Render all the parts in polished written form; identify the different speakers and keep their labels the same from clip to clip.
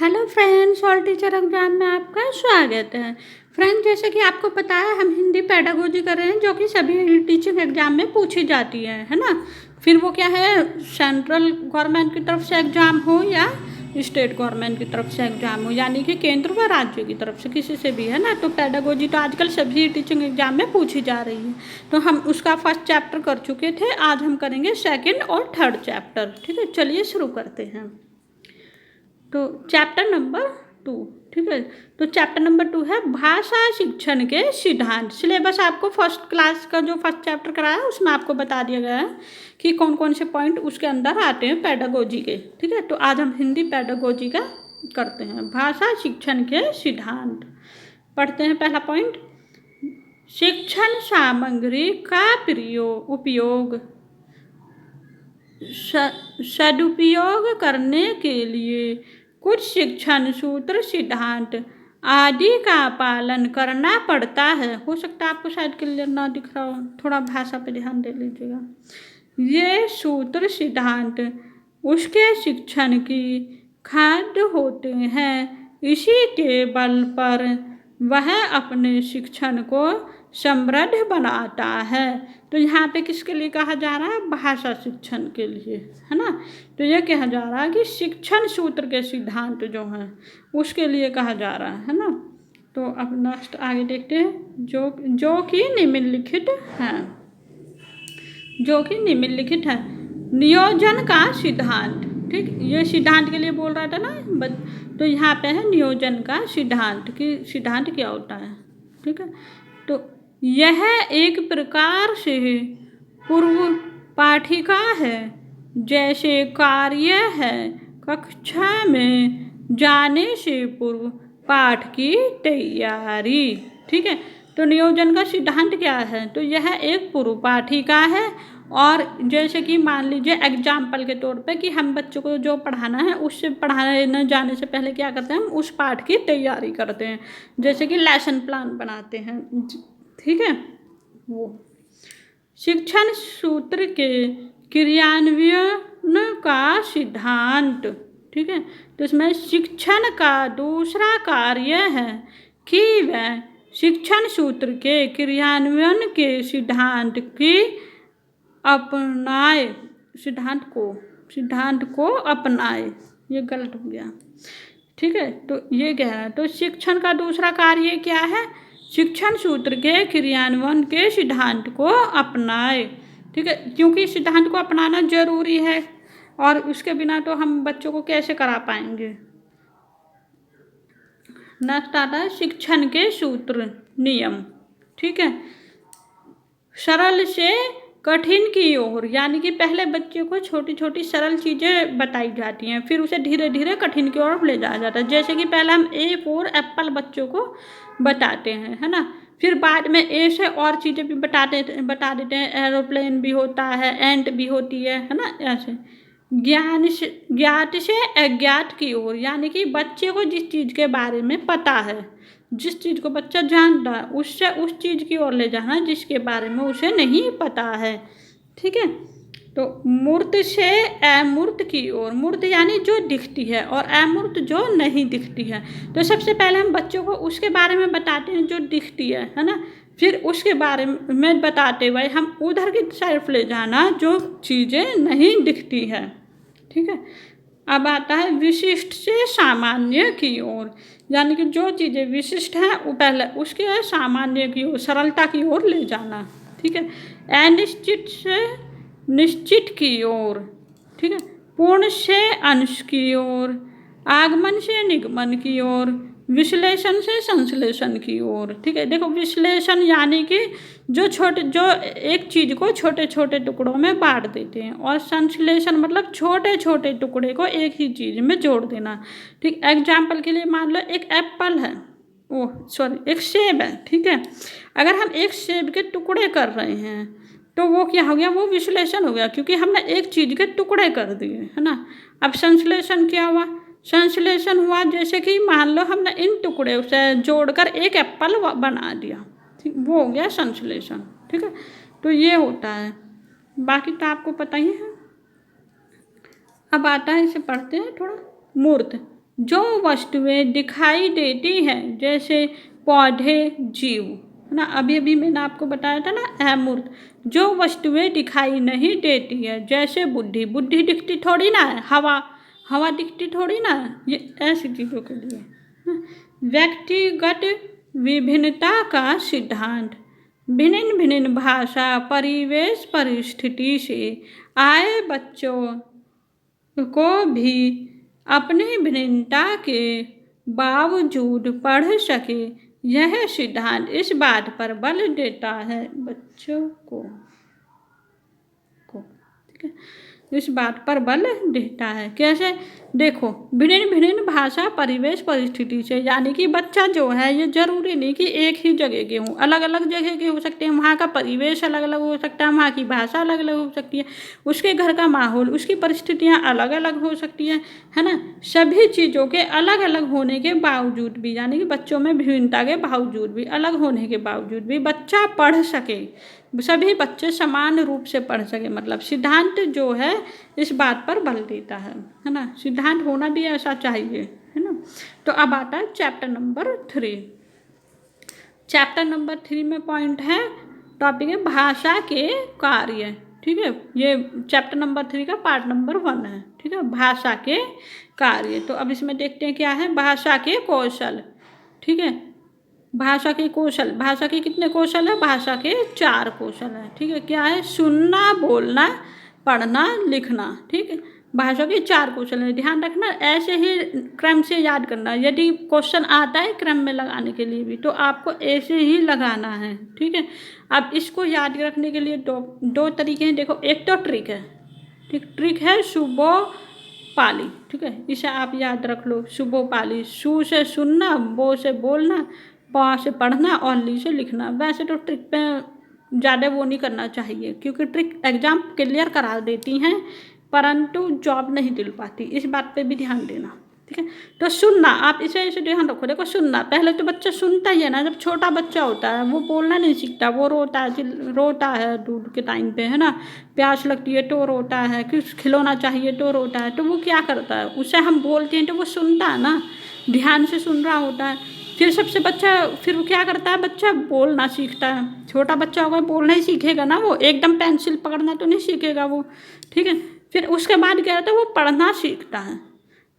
Speaker 1: Hello friends, all teacher exam में आपका स्वागत है। फ्रेंड्स, जैसे कि आपको पता है हम हिंदी पेडागोजी कर रहे हैं जो कि सभी टीचिंग एग्जाम में पूछी जाती है ना। फिर वो क्या है, सेंट्रल गवर्नमेंट की तरफ से एग्ज़ाम हो या स्टेट गवर्नमेंट की तरफ से एग्ज़ाम हो, यानी कि केंद्र व राज्य की तरफ से किसी से भी है ना। तो पेडागोजी तो आजकल सभी टीचिंग एग्जाम में पूछी जा रही है। तो हम उसका फर्स्ट चैप्टर कर चुके थे, आज हम करेंगे सेकेंड और थर्ड चैप्टर। ठीक है, चलिए शुरू करते हैं। तो चैप्टर नंबर 2, ठीक है। तो चैप्टर नंबर 2 है भाषा शिक्षण के सिद्धांत। सिलेबस आपको फर्स्ट क्लास का जो फर्स्ट चैप्टर कराया है उसमें आपको बता दिया गया है कि कौन कौन से पॉइंट उसके अंदर आते हैं पेडागोजी के। ठीक है, तो आज हम हिंदी पेडागोजी का करते हैं। भाषा शिक्षण के सिद्धांत पढ़ते हैं। पहला पॉइंट, शिक्षण सामग्री का उपयोग सदुपयोग करने के लिए कुछ शिक्षण सूत्र, सिद्धांत आदि का पालन करना पड़ता है। हो सकता है आपको शायद क्लियर ना दिख रहा हो, थोड़ा भाषा पे ध्यान दे लीजिएगा। ये सूत्र सिद्धांत उसके शिक्षण की खाद्य होते हैं। इसी के बल पर वह अपने शिक्षण को समृद्ध बनाता है। तो यहाँ पे किसके लिए कहा जा रहा है? भाषा शिक्षण के लिए, है ना। तो ये कहा जा रहा है कि शिक्षण सूत्र के सिद्धांत जो हैं उसके लिए कहा जा रहा है ना। तो अब नेक्स्ट आगे देखते हैं, जो कि निम्नलिखित हैं। जो कि निम्नलिखित है। नियोजन का सिद्धांत, ठीक, ये सिद्धांत के लिए बोल रहा था ना। तो यहाँ पे है नियोजन का सिद्धांत कि सिद्धांत क्या होता है। ठीक है, तो यह एक प्रकार से पूर्व पाठिका है, जैसे कार्य है कक्षा में जाने से पूर्व पाठ की तैयारी। ठीक है, तो नियोजन का सिद्धांत क्या है? तो यह एक पूर्व पाठिका है, और जैसे कि मान लीजिए एग्जाम्पल के तौर पे कि हम बच्चों को जो पढ़ाना है उससे पढ़ाने जाने से पहले क्या करते हैं, हम उस पाठ की तैयारी करते हैं, जैसे कि लेसन प्लान बनाते हैं। ठीक है, वो शिक्षण सूत्र के क्रियान्वयन का सिद्धांत। ठीक है, तो इसमें शिक्षण का दूसरा कार्य है कि वह शिक्षण सूत्र के क्रियान्वयन के सिद्धांत की अपनाए, सिद्धांत को अपनाए। ये गलत हो गया। ठीक है, तो ये कह रहा है, तो शिक्षण का दूसरा कार्य क्या है? शिक्षण सूत्र के क्रियान्वयन के सिद्धांत को अपनाए। ठीक है, क्योंकि सिद्धांत को अपनाना जरूरी है और उसके बिना तो हम बच्चों को कैसे करा पाएंगे। नेक्स्ट आता है शिक्षण के सूत्र, नियम। ठीक है, सरल से कठिन की ओर, यानी कि पहले बच्चे को छोटी छोटी सरल चीज़ें बताई जाती हैं, फिर उसे धीरे धीरे कठिन की ओर ले जाया जाता है। जैसे कि पहले हम ए फॉर एप्पल बच्चों को बताते हैं, है ना। फिर बाद में ए से और चीज़ें भी बता देते हैं, एरोप्लेन भी होता है, एंट भी होती है ना। ऐसे ज्ञात से अज्ञात की ओर, यानी कि बच्चे को जिस चीज़ के बारे में पता है, जिस चीज़ को बच्चा जानता है, उससे उस चीज़ की ओर ले जाना जिसके बारे में उसे नहीं पता है। ठीक है, तो मूर्त से अमूर्त की ओर, मूर्त यानी जो दिखती है और अमूर्त जो नहीं दिखती है। तो सबसे पहले हम बच्चों को उसके बारे में बताते हैं जो दिखती है ना। फिर उसके बारे में बताते हुए हम उधर की तरफ ले जाना जो चीज़ें नहीं दिखती है। ठीक है, अब आता है विशिष्ट से सामान्य की ओर, यानी कि जो चीज़ें विशिष्ट हैं वो पहले उसके सामान्य की ओर, सरलता की ओर ले जाना। ठीक है, अनिश्चित से निश्चित की ओर। ठीक है, पूर्ण से अंश की ओर, आगमन से निगमन की ओर, विश्लेषण से संश्लेषण की ओर। ठीक है, देखो विश्लेषण यानी कि जो एक चीज़ को छोटे छोटे टुकड़ों में बांट देते हैं, और संश्लेषण मतलब छोटे छोटे टुकड़े को एक ही चीज़ में जोड़ देना। ठीक, एग्जाम्पल के लिए मान लो एक एप्पल है, एक सेब है। ठीक है, अगर हम एक सेब के टुकड़े कर रहे हैं तो वो क्या हो गया, वो विश्लेषण हो गया, क्योंकि हमने एक चीज़ के टुकड़े कर दिए, है ना। अब संश्लेषण क्या हुआ? संश्लेषण हुआ जैसे कि मान लो हमने इन टुकड़े से जोड़कर एक एप्पल बना दिया, ठीक, वो हो गया संश्लेषण। ठीक है, तो ये होता है, बाकी तो आपको पता ही है। अब आता है, इसे पढ़ते हैं थोड़ा। मूर्त, जो वस्तुएं दिखाई देती हैं जैसे पौधे, जीव, है ना। अभी अभी मैंने आपको बताया था ना अमूर्त। जो वस्तुएं दिखाई नहीं देती है जैसे बुद्धि, बुद्धि दिखती थोड़ी ना है, हवा, हवा दिखती थोड़ी ना है, ये ऐसी चीज़ों के लिए। व्यक्तिगत विभिन्नता का सिद्धांत, भिन्न भिन्न भाषा, परिवेश, परिस्थिति से आए बच्चों को भी अपनी भिन्नता के बावजूद पढ़ सके, यह सिद्धांत इस बात पर बल देता है बच्चों को ठीक है, इस बात पर बल देता है। कैसे? देखो, भिन्न भिन्न भाषा, परिवेश, परिस्थिति से, यानी कि बच्चा जो है ये जरूरी नहीं कि एक ही जगह के हों, अलग अलग जगह के हो सकते हैं, वहाँ का परिवेश अलग अलग हो सकता है, वहाँ की भाषा अलग अलग हो सकती है, उसके घर का माहौल, उसकी परिस्थितियाँ अलग अलग हो सकती है ना। सभी चीज़ों के अलग अलग होने के बावजूद भी, यानी कि बच्चों में विभिन्नता के बावजूद भी, अलग होने के बावजूद भी बच्चा पढ़ सके, सभी बच्चे समान रूप से पढ़ सके, मतलब सिद्धांत जो है इस बात पर बल देता है ना। सिद्धांत होना भी ऐसा चाहिए, है ना। तो अब आता है चैप्टर नंबर 3। चैप्टर नंबर 3 में पॉइंट है, टॉपिक है भाषा के कार्य, ठीक है। ये चैप्टर नंबर 3 का पार्ट नंबर 1 है, ठीक है, भाषा के कार्य। तो अब इसमें देखते हैं क्या है, भाषा के कौशल, ठीक है। भाषा के कौशल, भाषा के कितने कौशल है? भाषा के 4 कौशल है, ठीक है। क्या है? सुनना, बोलना, पढ़ना, लिखना, ठीक है। भाषा के 4 कौशल है, ध्यान रखना, ऐसे ही क्रम से याद करना। यदि क्वेश्चन आता है क्रम में लगाने के लिए भी तो आपको ऐसे ही लगाना है, ठीक है। अब इसको याद रखने के लिए दो तरीके हैं। देखो, एक तो ट्रिक है, ठीक, ट्रिक है सुबो पाली, ठीक है, इसे आप याद रख लो। सुबो पाली, सु से सुनना, बो से बोलना, पा से पढ़ना और ली से लिखना। वैसे तो ट्रिक पे ज़्यादा वो नहीं करना चाहिए क्योंकि ट्रिक एग्जाम क्लियर करा देती हैं परंतु जॉब नहीं दिल पाती, इस बात पे भी ध्यान देना, ठीक है। तो सुनना, आप इसे ऐसे ध्यान रखो। देखो, सुनना, पहले तो बच्चा सुनता ही है ना। जब छोटा बच्चा होता है वो बोलना नहीं सीखता, वो रोता है दूध के टाइम पे, है ना। प्यास लगती है तो रोता है, कुछ खिलौना चाहिए तो रोता है। तो वो क्या करता है, उसे हम बोलते हैं तो वो सुनता है ना, ध्यान से सुन रहा होता है। फिर सबसे बच्चा फिर वो क्या करता है, बच्चा बोलना सीखता है। छोटा बच्चा होगा बोलना ही सीखेगा ना, वो एकदम पेंसिल पकड़ना तो नहीं सीखेगा वो, ठीक है। फिर उसके बाद क्या होता है, वो पढ़ना सीखता है,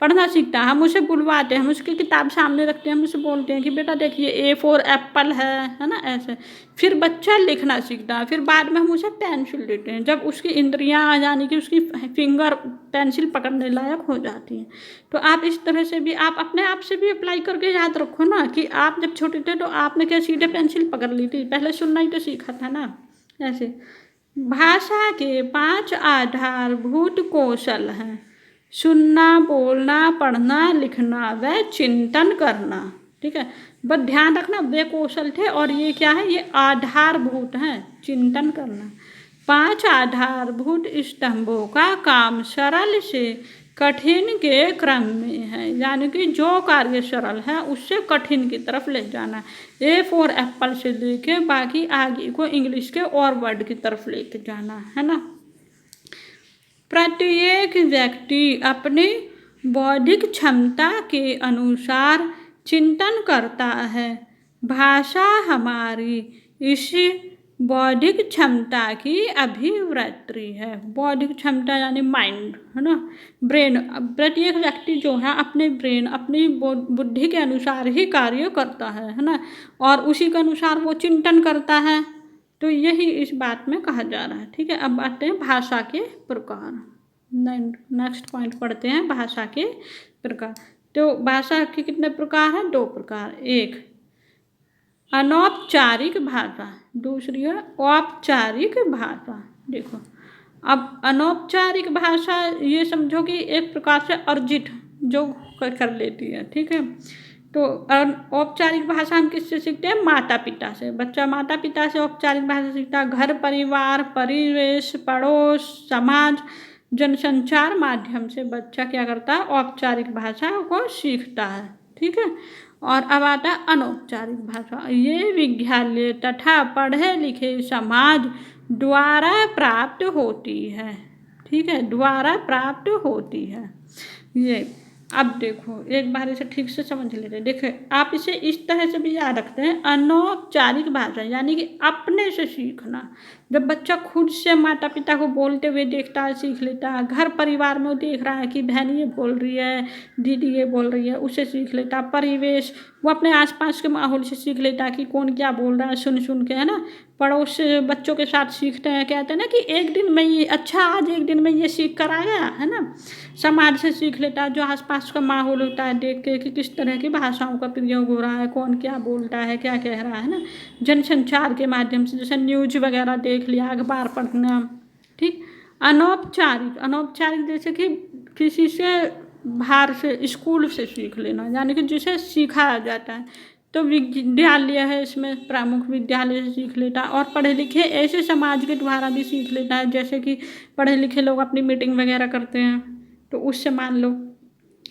Speaker 1: पढ़ना सीखता है। हम उसे बुलवाते हैं, हम उसकी किताब सामने रखते हैं, हम उसे बोलते हैं कि बेटा देखिए ए फॉर एप्पल है ना, ऐसे। फिर बच्चा लिखना सीखता है, फिर बाद में हम उसे पेंसिल देते हैं जब उसकी इंद्रियां, यानी कि उसकी फिंगर पेंसिल पकड़ने लायक हो जाती हैं। तो आप इस तरह से भी, आप अपने आप से भी अप्लाई करके याद रखो ना कि आप जब छोटे थे तो आपने क्या सीधे पेंसिल पकड़ ली थी, पहले सुनना ही तो सीखा था ना, ऐसे। भाषा के 5 आधारभूत कौशल हैं: सुनना, बोलना, पढ़ना, लिखना व चिंतन करना, ठीक है। बस ध्यान रखना, वे कौशल थे और ये क्या है, ये आधारभूत हैं, चिंतन करना। 5 आधारभूत स्तंभों का काम सरल से कठिन के क्रम में है, यानी कि जो कार्य सरल है उससे कठिन की तरफ ले जाना। ए फॉर एप्पल से लेके बाकी आगे को इंग्लिश के और वर्ड की तरफ लेके जाना, है ना। प्रत्येक व्यक्ति अपनी बौद्धिक क्षमता के अनुसार चिंतन करता है। भाषा हमारी इस बौद्धिक क्षमता की अभिव्यक्ति है। बौद्धिक क्षमता यानी माइंड, है ना, ब्रेन। प्रत्येक व्यक्ति जो है अपने ब्रेन, अपनी बुद्धि के अनुसार ही कार्य करता है ना, और उसी के अनुसार वो चिंतन करता है। तो यही इस बात में कहा जा रहा है, ठीक है। अब आते हैं भाषा के प्रकार। नेक्स्ट पॉइंट पढ़ते हैं, भाषा के प्रकार। तो भाषा के कितने प्रकार हैं? 2 प्रकार। एक अनौपचारिक भाषा, दूसरी है औपचारिक भाषा। देखो, अब अनौपचारिक भाषा ये समझो कि एक प्रकार से अर्जित जो कर लेती है, ठीक है। तो औपचारिक भाषा हम किससे सीखते हैं? माता पिता से। बच्चा माता पिता से औपचारिक भाषा सीखता है। घर, परिवार, परिवेश, पड़ोस, समाज, जनसंचार माध्यम से बच्चा क्या करता है? औपचारिक भाषा को सीखता है, ठीक है। और अब आता है अनौपचारिक भाषा। ये विद्यालय तथा पढ़े लिखे समाज द्वारा प्राप्त होती है, ठीक है, द्वारा प्राप्त होती है। ये अब देखो एक बार इसे ठीक से समझ लेते हैं। देखो आप इसे इस तरह से भी याद रखते हैं, अनौपचारिक भाषा यानी कि अपने से सीखना। जब बच्चा खुद से माता पिता को बोलते हुए देखता है, सीख लेता है। घर परिवार में वो देख रहा है कि बहन ये बोल रही है, दीदी ये बोल रही है, उसे सीख लेता है। परिवेश, वो अपने आसपास के माहौल से सीख लेता है कि कौन क्या बोल रहा है, सुन सुन के, है ना। पड़ोस से बच्चों के साथ सीखते हैं, कहते हैं ना कि एक दिन में ये अच्छा, आज एक दिन में ये सीख कर आ गया, है ना। समाज से सीख लेता है, जो आसपास का माहौल होता है देख के कि किस तरह की भाषाओं का प्रयोग हो रहा है, कौन क्या बोलता है, क्या कह रहा है ना। जनसंचार के माध्यम से, जैसे न्यूज वगैरह देख लिया, अखबार पढ़ना, ठीक। अनौपचारिक, अनौपचारिक जैसे कि किसी से बाहर से, स्कूल से सीख लेना, यानी कि जिसे सिखाया जाता है। तो विद्यालय है, इसमें प्रमुख विद्यालय से सीख लेता है। और पढ़े लिखे ऐसे समाज के द्वारा भी सीख लेता है, जैसे कि पढ़े लिखे लोग अपनी मीटिंग वगैरह करते हैं तो उससे मान लो,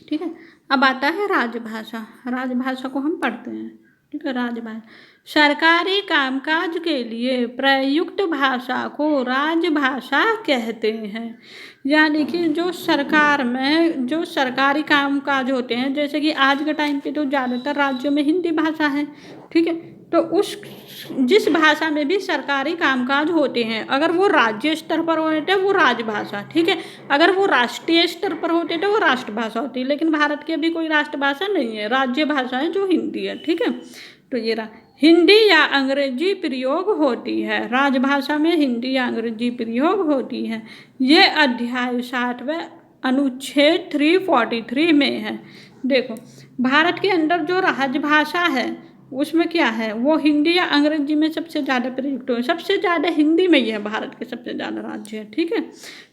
Speaker 1: ठीक है। अब आता है राजभाषा। राजभाषा को हम पढ़ते हैं, ठीक है। राजभाषा, सरकारी कामकाज के लिए प्रयुक्त भाषा को राजभाषा कहते हैं। यानी कि जो सरकार में जो सरकारी कामकाज होते हैं, जैसे कि आज के टाइम पे तो ज़्यादातर राज्यों में हिंदी भाषा है, ठीक है। तो उस जिस भाषा में भी सरकारी कामकाज होते हैं, अगर वो राज्य स्तर पर होते हैं वो राजभाषा, ठीक है। अगर वो राष्ट्रीय स्तर पर होते तो वो राष्ट्रभाषा होती है। लेकिन भारत की अभी कोई राष्ट्रभाषा नहीं है, राज्य भाषा है जो हिंदी है, ठीक है। तो ये रहा, हिंदी या अंग्रेजी प्रयोग होती है। राजभाषा में हिंदी या अंग्रेजी प्रयोग होती है। ये अध्याय 60वें अनुच्छेद 343 में है। देखो भारत के अंदर जो राजभाषा है उसमें क्या है, वो हिंदी या अंग्रेजी में सबसे ज़्यादा प्रयुक्त हो, सबसे ज़्यादा हिंदी में ही है, भारत के सबसे ज़्यादा राज्य है, ठीक है।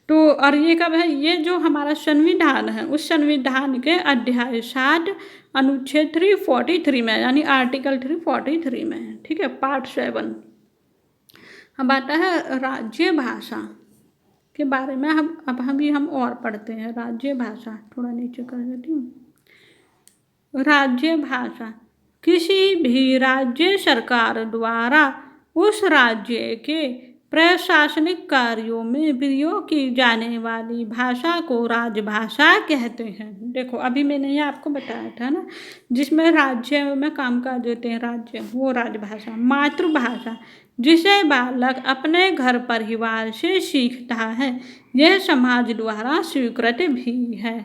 Speaker 1: तो और ये कब है, ये जो हमारा संविधान है उस संविधान के अध्याय 60 अनुच्छेद 343 में, यानी आर्टिकल 343 में है, ठीक है, पार्ट 7। अब आता है राज्य भाषा के बारे में। हम और पढ़ते हैं राज्य भाषा। थोड़ा नीचे कर देती हूँ। राज्य भाषा किसी भी राज्य सरकार द्वारा उस राज्य के प्रशासनिक कार्यों में प्रयोग की जाने वाली भाषा को राजभाषा कहते हैं। देखो अभी मैंने ये आपको बताया था ना, जिसमें राज्य में कामकाज होते हैं राज्य, वो राजभाषा। मातृभाषा जिसे बालक अपने घर परिवार से सीखता है, यह समाज द्वारा स्वीकृत भी है।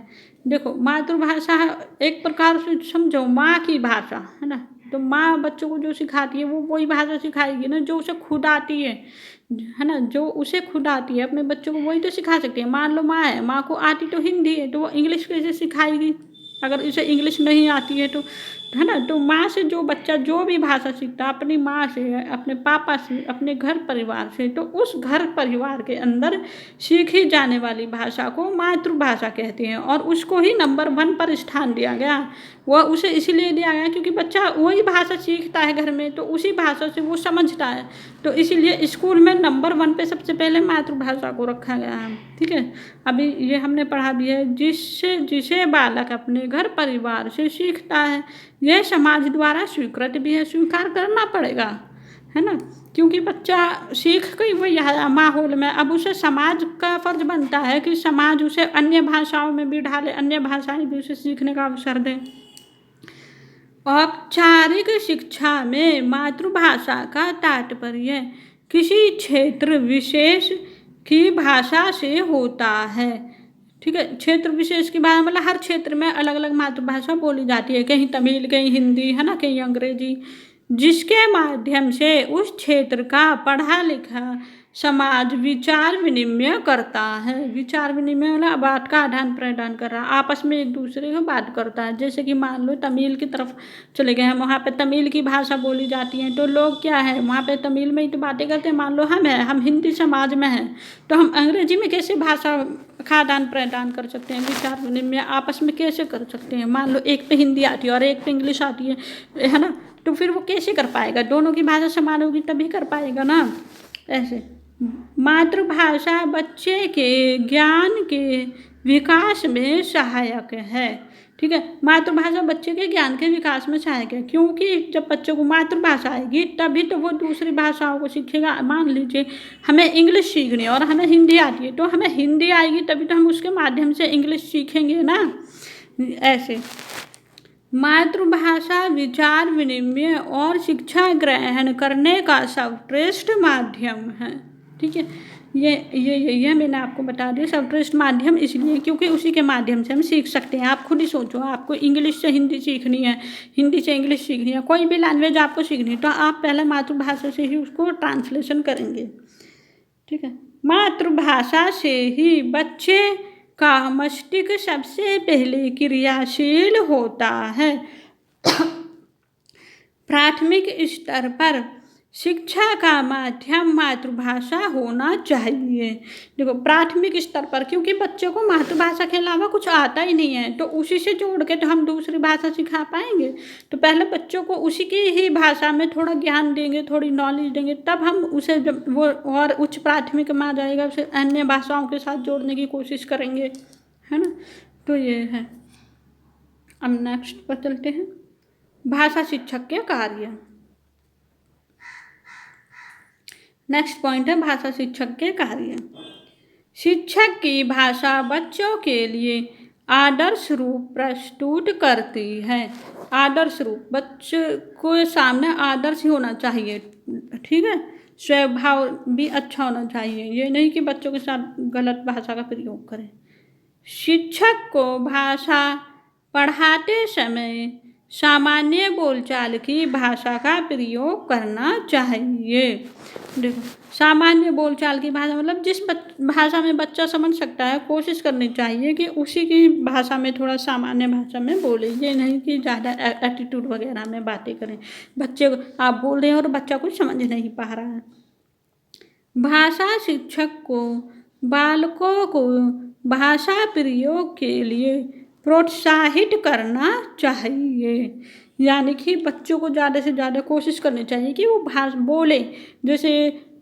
Speaker 1: देखो मातृभाषा एक प्रकार से समझो माँ की भाषा है ना। तो माँ बच्चों को जो सिखाती है वो वही भाषा सिखाएगी ना जो उसे खुद आती है ना। जो उसे खुद आती है अपने बच्चों को वही तो सिखा सकती है। मान लो माँ है, माँ को आती तो हिंदी है तो वो इंग्लिश कैसे सिखाएगी, अगर इसे इंग्लिश नहीं आती है तो, है ना। तो माँ से जो बच्चा जो भी भाषा सीखता है, अपनी माँ से, अपने पापा से, अपने घर परिवार से, तो उस घर परिवार के अंदर सीखी जाने वाली भाषा को मातृभाषा कहते हैं। और उसको ही नंबर 1 पर स्थान दिया गया। वह उसे इसीलिए दिया गया क्योंकि बच्चा वही भाषा सीखता है घर में, तो उसी भाषा से वो समझता है। तो इसीलिए स्कूल में नंबर 1 पे सबसे पहले मातृभाषा को रखा गया है, ठीक है। अभी ये हमने पढ़ा भी है, जिसे बालक अपने घर परिवार से सीखता है, यह समाज द्वारा स्वीकृत भी है। स्वीकार करना पड़ेगा, है ना, क्योंकि बच्चा सीख गई वो यह माहौल में। अब उसे समाज का फर्ज बनता है कि समाज उसे अन्य भाषाओं में भी ढाले, अन्य भाषाएं भी उसे सीखने का अवसर दे। औपचारिक शिक्षा में मातृभाषा का तात्पर्य किसी क्षेत्र विशेष की भाषा से होता है, ठीक है। क्षेत्र विशेष की भाषा मतलब हर क्षेत्र में अलग अलग मातृभाषा बोली जाती है, कहीं तमिल, कहीं हिंदी, है ना, कहीं अंग्रेजी, जिसके माध्यम से उस क्षेत्र का पढ़ा लिखा समाज विचार विनिमय करता है। विचार विनिमय मतलब बात का आदान प्रदान कर रहा, आपस में एक दूसरे को बात करता है। जैसे कि मान लो तमिल की तरफ चले गए हम, वहाँ पे तमिल की भाषा बोली जाती है, तो लोग क्या है वहाँ पे तमिल में ही तो बातें करते हैं। मान लो हम हिंदी समाज में हैं तो हम अंग्रेजी में कैसे भाषा का आदान प्रदान कर सकते हैं, विचार विनिमय आपस में कैसे कर सकते हैं। मान लो एक पे हिंदी आती है और एक पे इंग्लिश आती है ना, तो फिर वो कैसे कर पाएगा, दोनों की भाषा समान होगी तभी कर पाएगा ना। ऐसे मातृभाषा बच्चे के ज्ञान के विकास में सहायक है, ठीक है। मातृभाषा बच्चे के ज्ञान के विकास में सहायक है, क्योंकि जब बच्चों को मातृभाषा आएगी तभी तो वो दूसरी भाषाओं को सीखेगा। मान लीजिए हमें इंग्लिश सीखनी है और हमें हिंदी आती है, तो हमें हिंदी आएगी तभी तो हम उसके माध्यम से इंग्लिश सीखेंगे ना। ऐसे मातृभाषा विचार विनिमय और शिक्षा ग्रहण करने का सर्वश्रेष्ठ माध्यम है। ठीक है, ये मैंने आपको बता दिया। सर्वश्रेष्ठ माध्यम इसलिए क्योंकि उसी के माध्यम से हम सीख सकते हैं। आप खुद ही सोचो, आपको इंग्लिश से हिंदी सीखनी है, हिंदी से इंग्लिश सीखनी है, कोई भी लैंग्वेज आपको सीखनी है, तो आप पहले मातृभाषा से ही उसको ट्रांसलेशन करेंगे। ठीक है, मातृभाषा से ही बच्चे का मस्तिष्क सबसे पहले क्रियाशील होता है। प्राथमिक स्तर पर शिक्षा का माध्यम मातृभाषा होना चाहिए। देखो, प्राथमिक स्तर पर, क्योंकि बच्चे को मातृभाषा के अलावा कुछ आता ही नहीं है, तो उसी से जोड़ के तो हम दूसरी भाषा सिखा पाएंगे। तो पहले बच्चों को उसी की ही भाषा में थोड़ा ज्ञान देंगे, थोड़ी नॉलेज देंगे, तब हम उसे जब वो और उच्च प्राथमिक में आ जाएगा उसे अन्य भाषाओं के साथ जोड़ने की कोशिश करेंगे, है ना। तो ये है। अब नेक्स्ट पर चलते हैं, भाषा शिक्षक के कार्य। नेक्स्ट पॉइंट है भाषा शिक्षक के कार्य। शिक्षक की भाषा बच्चों के लिए आदर्श रूप प्रस्तुत करती है। आदर्श रूप, बच्चे को सामने आदर्श ही होना चाहिए। ठीक है, स्वभाव भी अच्छा होना चाहिए, ये नहीं कि बच्चों के साथ गलत भाषा का प्रयोग करें। शिक्षक को भाषा पढ़ाते समय सामान्य बोलचाल की भाषा का प्रयोग करना चाहिए। देखो, सामान्य बोलचाल की भाषा मतलब जिस भाषा में बच्चा समझ सकता है, कोशिश करनी चाहिए कि उसी की भाषा में, थोड़ा सामान्य भाषा में बोले। ये नहीं कि ज़्यादा एटीट्यूड वगैरह में बातें करें। बच्चे आप बोल रहे हैं और बच्चा कुछ समझ नहीं पा रहा है। भाषा शिक्षक को बालकों को भाषा प्रयोग के लिए प्रोत्साहित करना चाहिए। यानी कि बच्चों को ज़्यादा से ज़्यादा कोशिश करनी चाहिए कि वो भाषा बोले। जैसे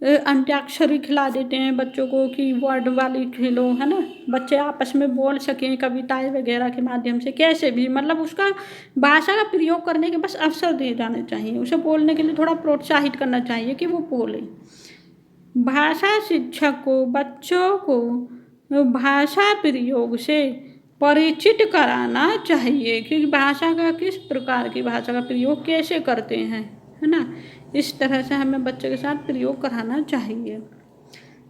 Speaker 1: अंत्याक्षरी खिला देते हैं बच्चों को कि वर्ड वाली खेलो, है ना, बच्चे आपस में बोल सकें कविताएं वगैरह के माध्यम से, कैसे भी, मतलब उसका भाषा का प्रयोग करने के बस अवसर दिए जाने चाहिए। उसे बोलने के लिए थोड़ा प्रोत्साहित करना चाहिए कि वो बोले। भाषा शिक्षक को बच्चों को भाषा प्रयोग से परिचित कराना चाहिए कि भाषा का किस प्रकार की भाषा का प्रयोग कैसे करते हैं, है ना। इस तरह से हमें बच्चे के साथ प्रयोग कराना चाहिए।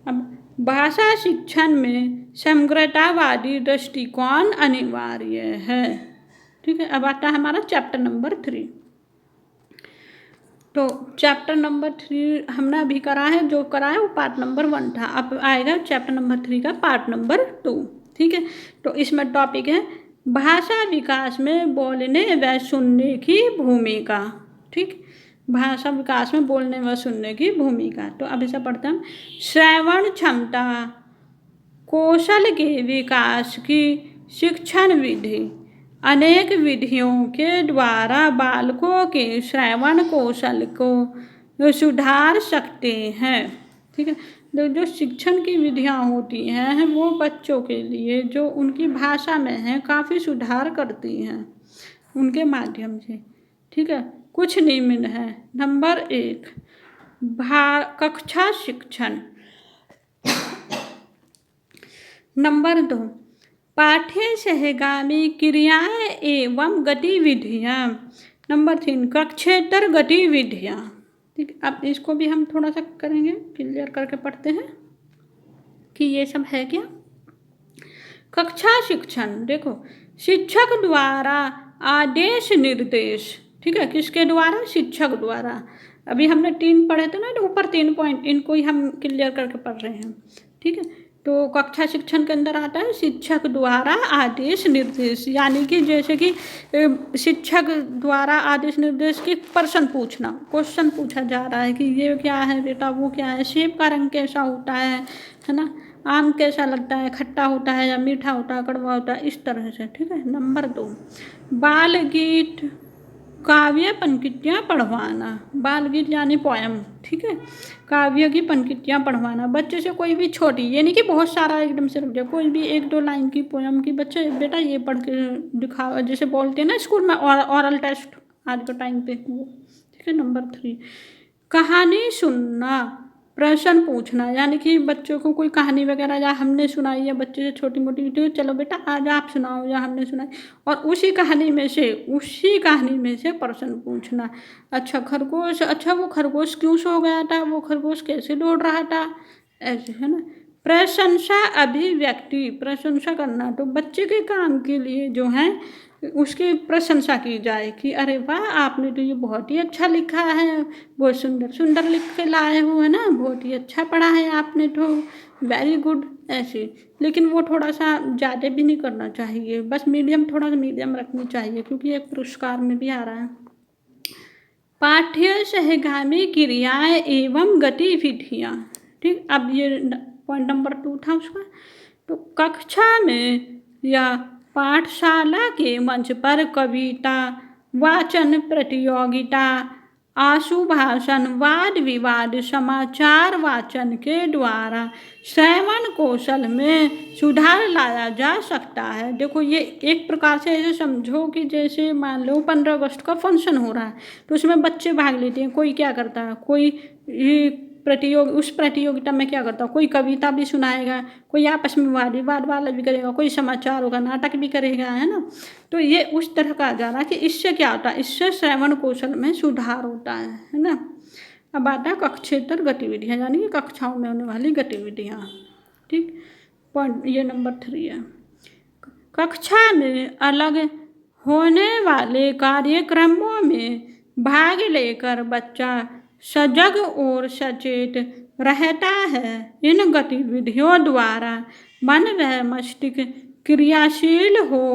Speaker 1: अब भाषा शिक्षण में समग्रतावादी दृष्टिकोण अनिवार्य है। ठीक है, अब आता है हमारा चैप्टर नंबर 3। तो चैप्टर नंबर 3 हमने अभी करा है, जो करा है वो पार्ट नंबर 1 था। अब आएगा चैप्टर नंबर 3 का पार्ट नंबर 2। ठीक है, तो इसमें टॉपिक है भाषा विकास में बोलने व सुनने की भूमिका। ठीक, भाषा विकास में बोलने व सुनने की भूमिका। तो अब इसे पढ़ते हैं। श्रवण क्षमता कौशल के विकास की शिक्षण विधि अनेक विधियों के द्वारा बालकों के श्रवण कौशल को सुधार सकते हैं। ठीक है, जो शिक्षण की विधियां होती हैं वो बच्चों के लिए जो उनकी भाषा में है काफ़ी सुधार करती हैं उनके माध्यम से। ठीक है, कुछ निम्न है। नंबर 1, कक्षा शिक्षण। नंबर 2, पाठ्य सहगामी क्रियाएं एवं गतिविधियाँ। नंबर 3, कक्षेतर गतिविधियाँ। ठीक, अब इसको भी हम थोड़ा सा करेंगे, क्लियर करके पढ़ते हैं कि ये सब है क्या। कक्षा शिक्षण, देखो, शिक्षक द्वारा आदेश निर्देश। ठीक है, किसके द्वारा? शिक्षक द्वारा। अभी हमने 3 पढ़े थे ना, तो ऊपर 3 पॉइंट, इनको ही हम क्लियर करके पढ़ रहे हैं। ठीक है, तो कक्षा शिक्षण के अंदर आता है शिक्षक द्वारा आदेश निर्देश, यानी कि जैसे कि शिक्षक द्वारा आदेश निर्देश की प्रश्न पूछना, क्वेश्चन पूछा जा रहा है कि ये क्या है बेटा, वो क्या है, सेब का रंग कैसा होता है ना, आम कैसा लगता है, खट्टा होता है या मीठा होता है, कड़वा होता है, इस तरह से। ठीक है। नंबर 2, बाल गीत काव्य पंक्तियाँ पढ़वाना। बाल गीत यानी पोयम। ठीक है, काव्य की पंक्तियाँ पढ़वाना बच्चे से, कोई भी छोटी, ये नहीं कि बहुत सारा एकदम से रुक जाए, कोई भी 1-2 लाइन की पोयम की बच्चे बेटा ये पढ़ के दिखाओ, जैसे बोलते हैं ना स्कूल में ऑरल टेस्ट आज के टाइम पे वो। ठीक है। नंबर 3, कहानी सुनना प्रश्न पूछना, यानी कि बच्चों को कोई कहानी वगैरह या हमने सुनाई या बच्चे से छोटी मोटी, तो चलो बेटा आज आप सुनाओ या हमने सुनाई, और उसी कहानी में से प्रश्न पूछना। अच्छा वो खरगोश क्यों सो गया था, वो खरगोश कैसे दौड़ रहा था, ऐसे है ना। प्रशंसा अभिव्यक्ति, प्रशंसा करना, तो बच्चे के काम के लिए जो है उसकी प्रशंसा की जाए कि अरे वाह आपने तो ये बहुत ही अच्छा लिखा है, बहुत सुंदर सुंदर लिख के लाए हो, है ना, बहुत ही अच्छा पढ़ा है आपने तो, वेरी गुड, ऐसे। लेकिन वो थोड़ा सा ज़्यादा भी नहीं करना चाहिए, बस थोड़ा सा मीडियम रखनी चाहिए, क्योंकि एक पुरस्कार में भी आ रहा है। पाठ्य सहगामी क्रियाएं एवं गतिविधियाँ, ठीक। अब ये पॉइंट नंबर 2 था उसका। तो कक्षा में या पाठशाला के मंच पर कविता वाचन प्रतियोगिता, आशु भाषण, वाद विवाद, समाचार वाचन के द्वारा श्रवण कौशल में सुधार लाया जा सकता है। देखो ये एक प्रकार से ऐसे समझो कि जैसे मान लो 15 अगस्त का फंक्शन हो रहा है, तो उसमें बच्चे भाग लेते हैं। कोई क्या करता है, कोई उस प्रतियोगिता में क्या करता है, कोई कविता भी सुनाएगा, कोई आपस में वाद विवाद वाला भी करेगा, कोई समाचार होगा, नाटक भी करेगा, है ना। तो ये उस तरह का जा रहा है कि इससे क्या होता है, इससे श्रवण कौशल में सुधार होता है ना। अब आता है कक्षेतर गतिविधियाँ, यानी कि कक्षाओं में होने वाली गतिविधियाँ, ठीक। पॉइंट ये नंबर 3 है। कक्षा में अलग होने वाले कार्यक्रमों में भाग लेकर बच्चा सजग और सचेत रहता है। इन गतिविधियों द्वारा मन व मस्तिष्क क्रियाशील हो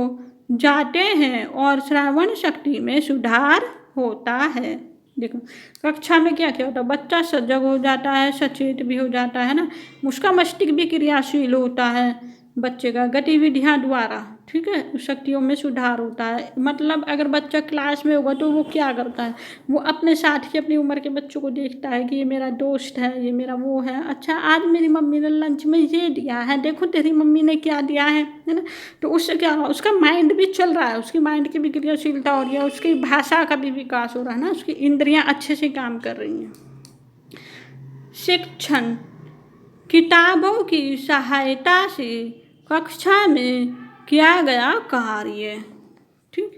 Speaker 1: जाते हैं और श्रवण शक्ति में सुधार होता है। देखो कक्षा में क्या क्या होता है, बच्चा सजग हो जाता है, सचेत भी हो जाता है ना, उसका मस्तिष्क भी क्रियाशील होता है बच्चे का गतिविधियाँ द्वारा, ठीक है, शक्तियों में सुधार होता है। मतलब अगर बच्चा क्लास में होगा तो वो क्या करता है, वो अपने साथ ही अपनी उम्र के बच्चों को देखता है कि ये मेरा दोस्त है, ये मेरा वो है, अच्छा आज मेरी मम्मी ने लंच में ये दिया है, देखो तेरी मम्मी ने क्या दिया है ना। तो उससे क्या हुआ, उसका माइंड भी चल रहा है, उसकी माइंड की भी क्रियाशीलता हो रही है, उसकी भाषा का भी विकास हो रहा है ना, उसकी इंद्रियाँ अच्छे से काम कर रही हैं। शिक्षण किताबों की सहायता से कक्षा में किया गया कार्य, ठीक।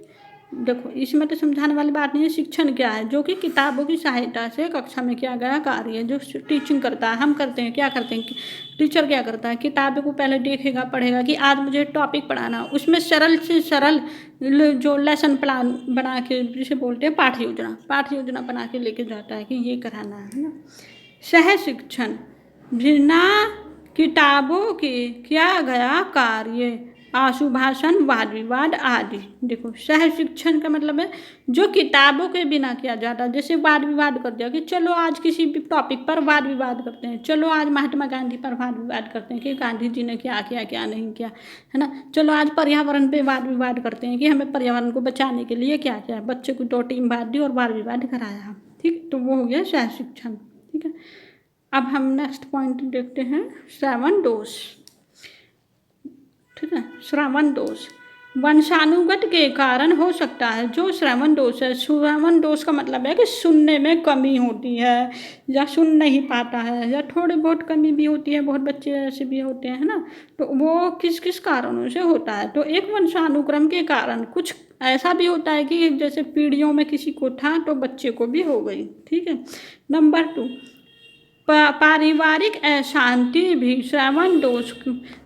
Speaker 1: देखो इसमें तो समझाने वाली बात नहीं है। शिक्षण क्या है, जो कि किताबों की सहायता से कक्षा में किया गया कार्य, जो टीचिंग करता है, हम करते हैं, क्या करते हैं, टीचर क्या करता है, किताबों को पहले देखेगा, पढ़ेगा कि आज मुझे टॉपिक पढ़ाना, उसमें सरल से सरल जो लेसन प्लान बना के, जिसे बोलते हैं पाठ योजना बना के लेके जाता है कि ये कराना है ना। सह शिक्षण बिना किताबों के किया गया कार्य, आशु भाषण, वाद विवाद आदि। देखो सह शिक्षण का मतलब है जो किताबों के बिना किया जाता है। जैसे वाद विवाद कर दिया कि चलो आज किसी भी टॉपिक पर वाद विवाद करते हैं, चलो आज महात्मा गांधी पर वाद विवाद करते हैं कि गांधी जी ने क्या किया क्या नहीं किया, है ना। चलो आज पर्यावरण पे वाद विवाद करते हैं कि हमें पर्यावरण को बचाने के लिए क्या किया, बच्चे को 2 टीम बांट दी और वाद विवाद कराया, ठीक। तो वो हो गया सह शिक्षण, ठीक है। अब हम नेक्स्ट पॉइंट देखते हैं, श्रवण दोष, ठीक है। श्रवण दोष वंशानुगत के कारण हो सकता है। जो श्रवण दोष है, श्रवण दोष का मतलब है कि सुनने में कमी होती है या सुन नहीं पाता है या थोड़ी बहुत कमी भी होती है, बहुत बच्चे ऐसे भी होते हैं ना। तो वो किस किस कारणों से होता है, तो एक वंशानुक्रम के कारण, कुछ ऐसा भी होता है कि जैसे पीढ़ियों में किसी को था तो बच्चे को भी हो गई, ठीक है। नंबर 2 पारिवारिक अशांति भी श्रवण दोष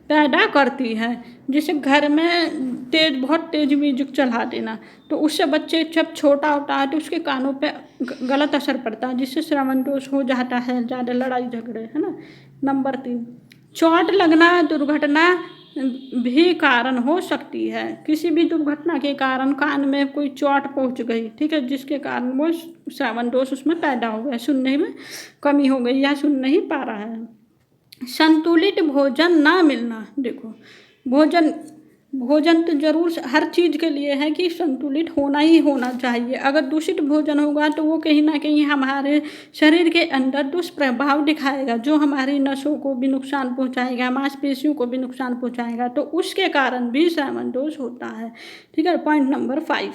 Speaker 1: पैदा करती है। जैसे घर में बहुत तेज म्यूजिक चला देना, तो उससे बच्चे जब छोटा होता है तो उसके कानों पे गलत असर पड़ता है, जिससे श्रवण दोष हो जाता है, ज़्यादा लड़ाई झगड़े, है ना। नंबर 3 चोट लगना दुर्घटना भी कारण हो सकती है। किसी भी दुर्घटना के कारण कान में कोई चोट पहुंच गई, ठीक है, जिसके कारण वो श्रवण दोष उसमें पैदा हो गया, सुनने में कमी हो गई या सुन नहीं पा रहा है। संतुलित भोजन ना मिलना, देखो भोजन तो जरूर हर चीज़ के लिए है कि संतुलित होना ही होना चाहिए। अगर दूषित भोजन होगा तो वो कहीं ना कहीं हमारे शरीर के अंदर दुष्प्रभाव दिखाएगा, जो हमारी नसों को भी नुकसान पहुंचाएगा, मांसपेशियों को भी नुकसान पहुंचाएगा, तो उसके कारण भी श्रवण दोष होता है, ठीक है। पॉइंट नंबर 5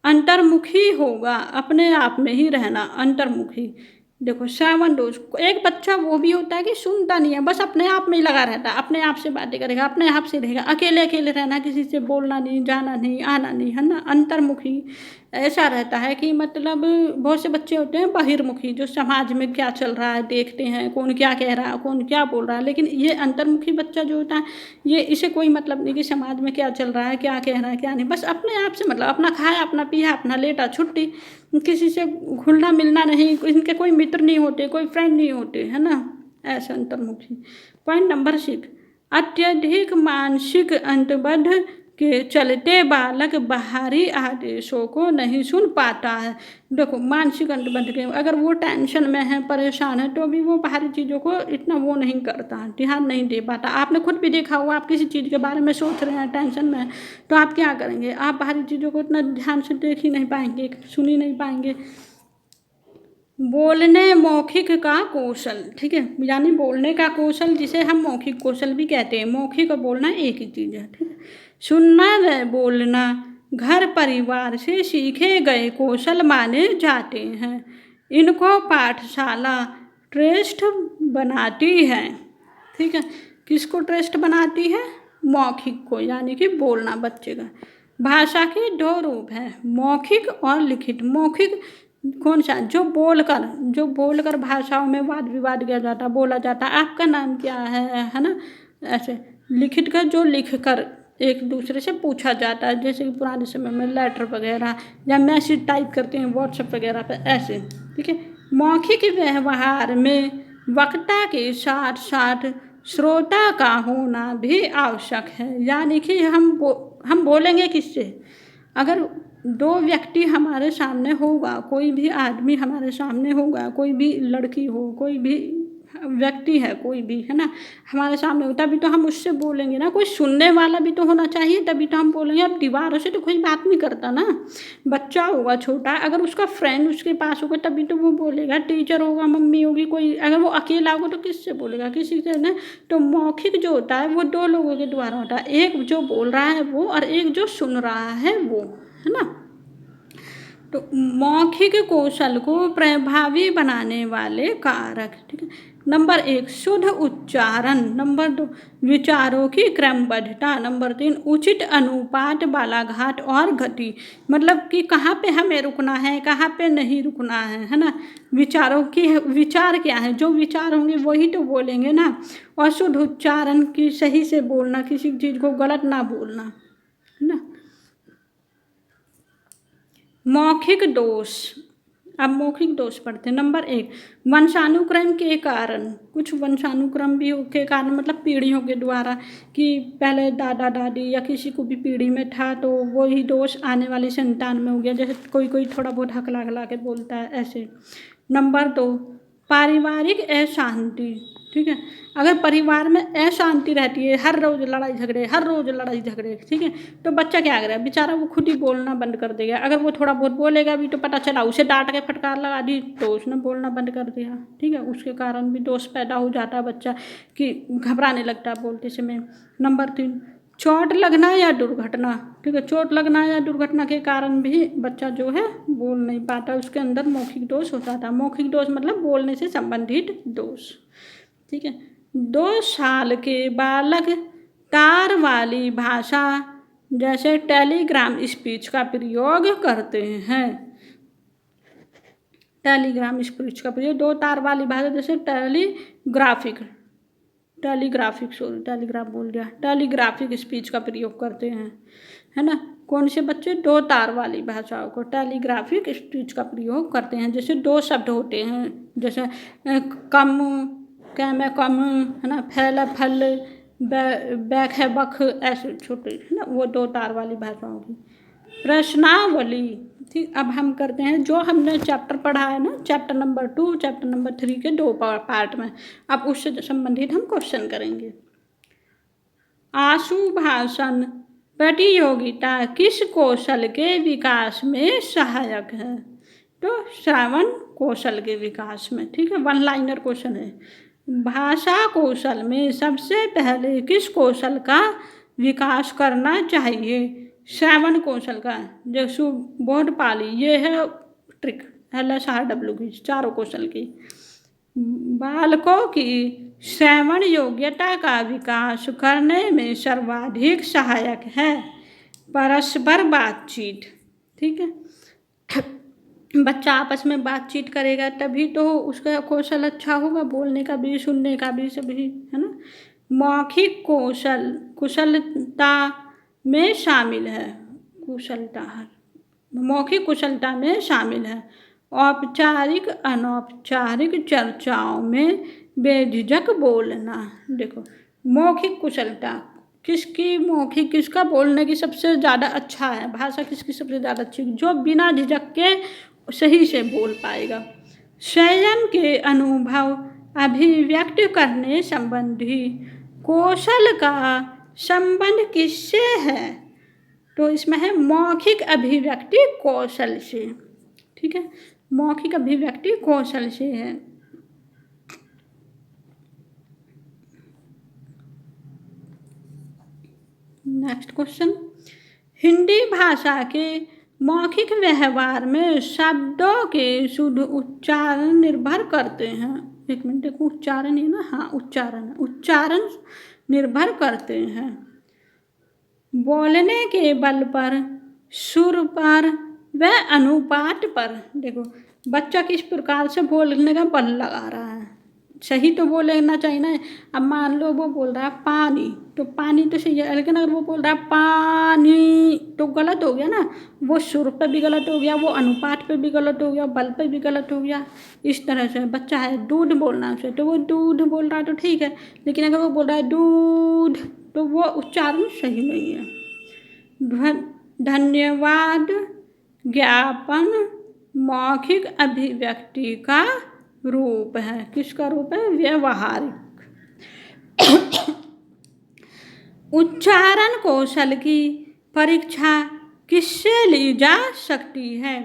Speaker 1: अंतर्मुखी होगा, अपने आप में ही रहना, अंतर्मुखी देखो श्रवण दोष, एक बच्चा वो भी होता है कि सुनता नहीं है, बस अपने आप में ही लगा रहता है, अपने आप से बातें करेगा, अपने आप से रहेगा, अकेले अकेले रहना, किसी से बोलना नहीं, जाना नहीं, आना नहीं, है ना, अंतर्मुखी ऐसा रहता है कि मतलब बहुत से बच्चे होते हैं बहिर्मुखी, जो समाज में क्या चल रहा है देखते हैं, कौन क्या कह रहा है, कौन क्या बोल रहा है, लेकिन ये अंतर्मुखी बच्चा जो होता है, ये इसे कोई मतलब नहीं कि समाज में क्या चल रहा है, क्या कह रहा है, क्या नहीं, बस अपने आप से मतलब, अपना खाया, अपना पिया, अपना लेटा, छुट्टी, किसी से घुलना मिलना नहीं, इनके कोई मित्र नहीं होते, कोई फ्रेंड नहीं होते, है ना, ऐसा अंतर्मुखी। पॉइंट नंबर 6, अत्यधिक मानसिक अंतबद्ध के चलते बालक बाहरी आदेशों को नहीं सुन पाता है। देखो मानसिक अंतबद्ध के, अगर वो टेंशन में है, परेशान है, तो भी वो बाहरी चीज़ों को इतना वो नहीं करता, ध्यान नहीं दे पाता। आपने खुद भी देखा हुआ, आप किसी चीज़ के बारे में सोच रहे हैं, टेंशन में है, तो आप क्या करेंगे, आप बाहरी चीज़ों को इतना ध्यान से देख ही नहीं पाएंगे, सुन ही नहीं पाएंगे। बोलने मौखिक का कौशल, ठीक है, यानी बोलने का कौशल जिसे हम मौखिक कौशल भी कहते हैं, मौखिक और बोलना एक ही चीज़ है, ठीक है। सुनना व बोलना घर परिवार से सीखे गए कौशल माने जाते हैं। इनको पाठशाला ट्रस्ट बनाती है, ठीक है। किसको ट्रस्ट बनाती है, मौखिक को, यानी कि बोलना बच्चे का। भाषा के 2 रूप हैं, मौखिक और लिखित। मौखिक कौन सा, जो बोलकर भाषाओं में वाद विवाद किया जाता, बोला जाता, आपका नाम क्या है ना, ऐसे। लिखित का जो लिख कर एक दूसरे से पूछा जाता है, जैसे कि पुराने समय में लेटर वगैरह या मैसेज टाइप करते हैं व्हाट्सएप वगैरह पे, ऐसे, ठीक है। मौखिक व्यवहार में वक्ता के साथ साथ श्रोता का होना भी आवश्यक है, यानी कि हम बोलेंगे किससे, अगर 2 व्यक्ति हमारे सामने होगा, कोई भी आदमी हमारे सामने होगा, कोई भी लड़की हो, कोई भी व्यक्ति है, कोई भी, है ना, हमारे सामने हो, तभी तो हम उससे बोलेंगे ना, कोई सुनने वाला भी तो होना चाहिए, तभी तो हम बोलेंगे। अब दीवारों से तो कोई बात नहीं करता ना, बच्चा होगा छोटा, अगर उसका फ्रेंड उसके पास होगा तभी तो वो बोलेगा, टीचर होगा, मम्मी होगी, कोई, अगर वो अकेला होगा तो किससे बोलेगा, किसी से ना। तो मौखिक जो होता है वो 2 लोगों के द्वारा होता है, एक जो बोल रहा है वो, और एक जो सुन रहा है वो, है ना। तो मौखिक कौशल को प्रभावी बनाने वाले कारक, ठीक है। नंबर 1 शुद्ध उच्चारण, नंबर 2 विचारों की क्रमबद्धता, नंबर 3 उचित अनुपात, बालाघाट और गति, मतलब कि कहाँ पे हमें रुकना है, कहाँ पे नहीं रुकना है ना। विचारों की, विचार क्या है, जो विचार होंगे वही तो बोलेंगे ना। और शुद्ध उच्चारण की, सही से बोलना, किसी चीज़ को गलत ना बोलना, है ना। मौखिक दोष, अब मौखिक दोष पढ़ते हैं। नंबर 1 वंशानुक्रम के कारण, कुछ वंशानुक्रम भी के कारण, मतलब पीढ़ियों के द्वारा, कि पहले दादा दादी या किसी को भी पीढ़ी में था तो वही दोष आने वाली संतान में हो गया, जैसे कोई थोड़ा बहुत हकला हकला के बोलता है, ऐसे। नंबर 2 पारिवारिक अशांति, ठीक है, अगर परिवार में अशांति रहती है, हर रोज़ लड़ाई झगड़े, हर रोज़ लड़ाई झगड़े, ठीक है, तो बच्चा क्या करेगा, बेचारा वो खुद ही बोलना बंद कर देगा। अगर वो थोड़ा बहुत बोलेगा भी तो पता चला उसे डांट के फटकार लगा दी तो उसने बोलना बंद कर दिया, ठीक है, उसके कारण भी दोष पैदा हो जाता है, बच्चा कि घबराने लगता है बोलते समय। नंबर 3 चोट लगना या दुर्घटना, ठीक है, चोट लगना या दुर्घटना के कारण भी बच्चा जो है बोल नहीं पाता, उसके अंदर मौखिक दोष हो जाता है। मौखिक दोष मतलब बोलने से संबंधित दोष, ठीक है। 2 साल के बालक तार वाली भाषा जैसे टेलीग्राम स्पीच का प्रयोग करते हैं। टेलीग्राम स्पीच का प्रयोग, 2 तार वाली भाषा जैसे टेलीग्राफिक स्पीच का प्रयोग करते हैं, है ना। कौन से बच्चे, 2 तार वाली भाषाओं को टेलीग्राफिक स्पीच का प्रयोग करते हैं, जैसे 2 शब्द होते हैं, जैसे कम, कैम है कम, है ना, फैल है फल, बैक है बख, ऐसे छोटे, है ना, वो 2 तार वाली भाषाओं की। प्रश्नावली, ठीक, अब हम करते हैं जो हमने चैप्टर पढ़ा है ना, चैप्टर नंबर 2, चैप्टर नंबर 3 के 2 पार्ट में, अब उससे संबंधित हम क्वेश्चन करेंगे। आशुभाषण प्रतियोगिता किस कौशल के विकास में सहायक है, तो श्रवण कौशल के विकास में, ठीक है, 1 लाइनर क्वेश्चन है। भाषा कौशल में सबसे पहले किस कौशल का विकास करना चाहिए, श्रवण कौशल का, जो बोध पाली, ये है ट्रिक, LSRW की, चारों कौशल की। बालकों की श्रवण योग्यता का विकास करने में सर्वाधिक सहायक है परस्पर बातचीत। ठीक है, बच्चा आपस में बातचीत करेगा तभी तो उसका कौशल अच्छा होगा, बोलने का भी, सुनने का भी, सभी, है ना। मौखिक कौशल कुशलता में शामिल है, मौखिक कुशलता में शामिल है। औपचारिक अनौपचारिक चर्चाओं में बेझिझक बोलना। देखो, मौखिक कुशलता किसका बोलने की सबसे ज़्यादा अच्छा है, भाषा किसकी सबसे ज़्यादा अच्छी, जो बिना झिझक के सही से बोल पाएगा। स्वयं के अनुभव अभिव्यक्त करने संबंधी कौशल का संबंध किससे है, तो इसमें है मौखिक अभिव्यक्ति कौशल से। ठीक है, मौखिक अभिव्यक्ति कौशल से है। नेक्स्ट क्वेश्चन, हिंदी भाषा के मौखिक व्यवहार में शब्दों के शुद्ध उच्चारण निर्भर करते हैं। एक मिनट देखो, उच्चारण है ना, हाँ उच्चारण निर्भर करते हैं बोलने के बल पर, सुर पर व अनुपात पर। देखो, बच्चा किस प्रकार से बोलने का बल लगा रहा है, सही तो बोलना चाहिए ना। अब मान लो वो बोल रहा है पानी, तो पानी तो सही है, लेकिन अगर वो बोल रहा है पानी तो गलत हो गया ना, वो सुर पे भी गलत हो गया, वो अनुपात पे भी गलत हो गया, बल पे भी गलत हो गया। इस तरह से बच्चा है दूध बोलना से, तो वो दूध बोल रहा है तो ठीक है, लेकिन अगर वो बोल रहा है दूध तो वो उच्चारण सही नहीं है। धन्यवाद ज्ञापन मौखिक अभिव्यक्ति का रूप है। किसका रूप है, व्यवहारिक। उच्चारण कौशल की परीक्षा किससे ली जा सकती है,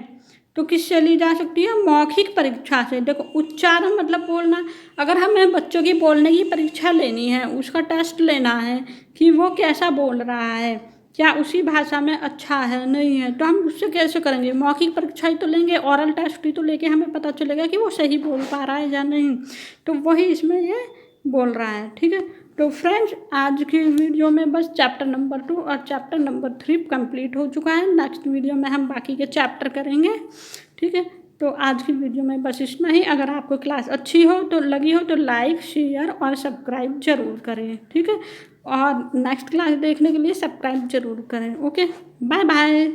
Speaker 1: तो किससे ली जा सकती है, मौखिक परीक्षा से। देखो, उच्चारण मतलब बोलना, अगर हमें बच्चों की बोलने की परीक्षा लेनी है, उसका टेस्ट लेना है कि वो कैसा बोल रहा है, क्या उसी भाषा में अच्छा है नहीं है, तो हम उससे कैसे करेंगे, मौखिक परीक्षा ही तो लेंगे, ओरल टेस्ट ही तो लेके हमें पता चलेगा कि वो सही बोल पा रहा है या नहीं। तो वही इसमें ये बोल रहा है। ठीक है, तो फ्रेंड्स, आज की वीडियो में बस चैप्टर नंबर 2 और चैप्टर नंबर 3 कंप्लीट हो चुका है। नेक्स्ट वीडियो में हम बाकी के चैप्टर करेंगे। ठीक है, तो आज की वीडियो में बस इतना ही। अगर आपको क्लास अच्छी हो तो लगी हो तो लाइक, शेयर और सब्सक्राइब जरूर करें। ठीक है, और नेक्स्ट क्लास देखने के लिए सब्सक्राइब जरूर करें। Okay, bye bye.